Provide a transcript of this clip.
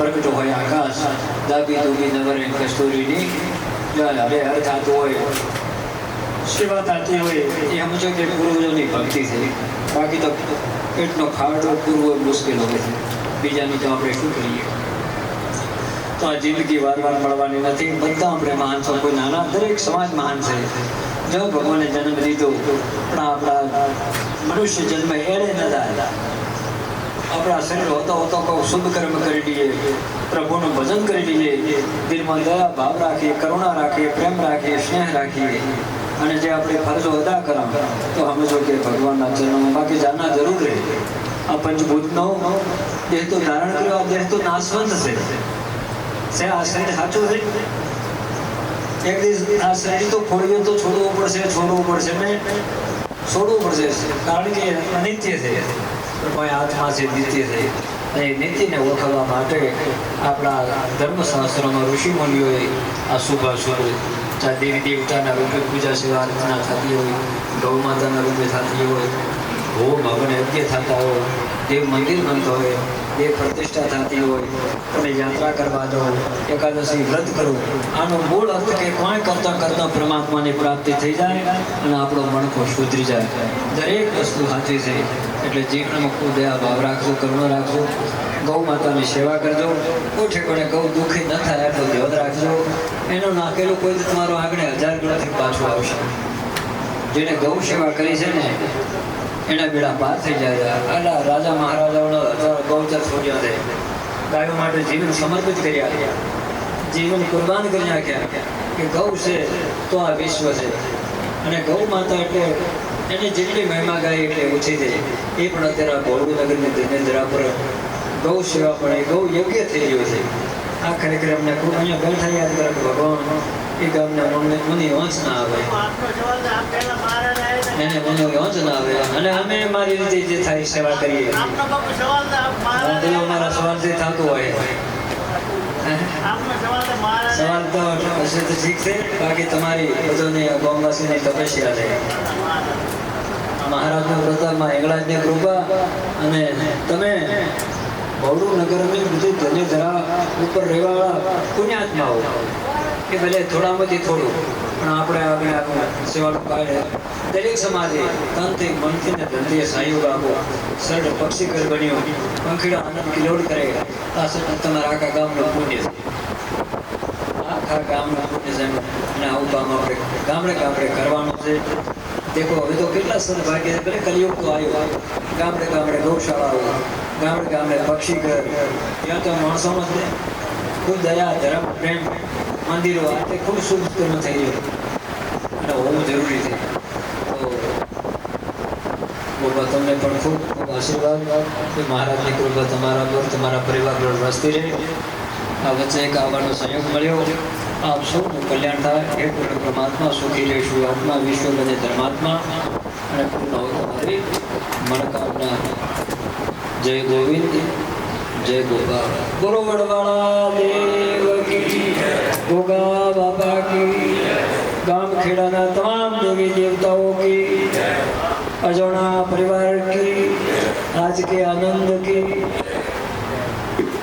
પ્રગટ હોય આકાશ દાબી દુબી નવરે કસ્તુરીની હરે હર થતું હોય સેવા થતી હોય એ સમજો કે પૂર્વજોની ભક્તિ છે. બાકી તો પેટનો ખાડો પૂરવો મુશ્કેલ હોય છે. બીજાની તો આપણે શું કરીએ? તો આ જિંદગી વાર વાર મળવાની નથી. બધા આપણે મહાન છો, કોઈ નાના, દરેક સમાજ મહાન છે. જો ભગવાને જન્મ લીધો પણ આપણા મનુષ્ય જન્મ એળે ન થાય. આપણા શરીર હોતો હોતો કોઈ શુભ કર્મ કરી દઈએ, પ્રભુનું ભજન કરી દઈએ, દિલમાં દયા ભાવ રાખીએ, કરુણા રાખીએ, પ્રેમ રાખીએ, સ્નેહ રાખીએ અને જે આપણે ફરજો અદા કરો તો સમજો કે ભગવાનના ચરણોમાં. બાકી જાણના જરૂર રહે આ પંચભૂતનો દેહ તો ધારણ કર્યો, આ દેહ તો નાશવંત છે. આ શરીર સાચું છે. એક દિવસ આ શરીર તો ખોડ્યું તો છોડવું પડશે ને છોડવું પડશે, કારણ કે અનિત્ય છે. કોઈ આત્મા છે, નિત્ય છે. અને નીતિને ઓળખવા માટે આપણા ધર્મશાસ્ત્રોમાં ઋષિમુનિઓએ આ શુભ અશુભ ચાહે દેવી દેવતાના રૂપે પૂજા સેવા અર્ચના થતી હોય, ગૌ માતાના રૂપે થતી હોય, હોમ હવન યજ્ઞ થતા હોય, દેવ મંદિર બનતો હોય, દેવ પ્રતિષ્ઠા થતી હોય, તમે યાત્રા કરવા જાઓ, એકાદશી વ્રત કરો. આનો મૂળ અર્થ કે કોઈ કરતાં કરતાં પરમાત્માની પ્રાપ્તિ થઈ જાય અને આપણો મણકો સુધરી જાય. દરેક વસ્તુ સાચી છે. એટલે જીવનમાં ખૂબ દયા ભાવ રાખજો, કરુણા રાખજો, ગૌ માતાની સેવા કરજો. કોઈ ઠેકાણે ગૌ દુઃખી ન થાય એટલું ધ્યાન રાખજો. એનું નાખેલું કોઈ તો તમારો આગળ 1000 ગણાથી પાછું આવશે. જેને ગૌ સેવા કરી છે ને એના બેડા પાર થઈ જાય. આલા રાજા મહારાજાઓનો ગૌચર છોડ્યા છે, ગાયો માટે જીવન સમર્પિત કર્યા, જીવન કુરબાન કરી નાખ્યા કે ગૌ છે તો આ વિશ્વ છે. અને ગૌ માતા એટલે એને જેટલી મહિમા ગાય એટલે ઓછી છે. એ પણ અત્યારે ભોળવીનગરની ધનેન્દ્રા પર ગૌ સેવા પણ એ ગૌ યોગ્ય થઈ ગયો છે. આ ખરેખર અમને ખૂબ અહીંયા બેઠા યાદ કરે કે ભગવાન એ ગામને મુનિ વંશ ના આવે, એને મુનિ વંશ ના આવે. અને અમે મારી રીતે જે થાય સેવા કરીએ. અમારા સવાલ જે થતું હોય સવાલ તો હશે તો ઠીક છે. બાકી તમારી બધાની ગામવાસીની તપસ્યા છે, મહારાજના પ્રતાપમાં હિંગળાજની કૃપા. અને તમે બહુડું નગરની બધું ધન્યધરા ઉપર રહેવાવાળા પુણ્યાત્માઓ કે ભલે થોડામાંથી થોડું પણ આપણે સેવાનું કાર્ય દરેક સમાજે તનથી મનથી ને ધનથી સહયોગ આપો. સરળ પક્ષીકર બન્યો, પંખીડા આનંદ કિલોડ કરે. આ તમારા આખા ગામનું પુણ્ય છે, આખા ગામનું પુણ્ય છે. અને આવું કામ આપણે ગામડે ગામડે કરવાનું છે. દેખો હવે તો કેટલા સદભાગ્ય ભલે કલિયુગ તો આવ્યો, ગામડે ગામડે ગૌશાળાઓ, ગામડે ગામડે પક્ષીઘર, ત્યાં તો માણસોમાં જ ખૂબ દયા ધર્મ પ્રેમ મંદિરો આ તે ખૂબ શુભ કર્મ થઈ ગયું અને હોવું જરૂરી છે. તો બાબા તમને પણ ખૂબ ખૂબ આશીર્વાદ કે મહારાજની કૃપા તમારા પર, તમારા પરિવાર પર વસતી રહે. આ વચ્ચે એક આવવાનો સંયોગ મળ્યો. આપ સૌનું કલ્યાણ થાય એ પૂર્ણ પરમાત્મા સુખી રહેશું. આત્મા વિશ્વ બને ધર્માત્મા અને પૂર્ણ હોય તમારી મનોકામના. જય ગોવિંદ, જય ગોગા. બોલો વડવાળા દેવ કી, ગોગા બાબા કી, ગામ ખેડાના તમામ દેવી દેવતાઓ કી, અજોણા પરિવાર કી, આજ કે આનંદ કી.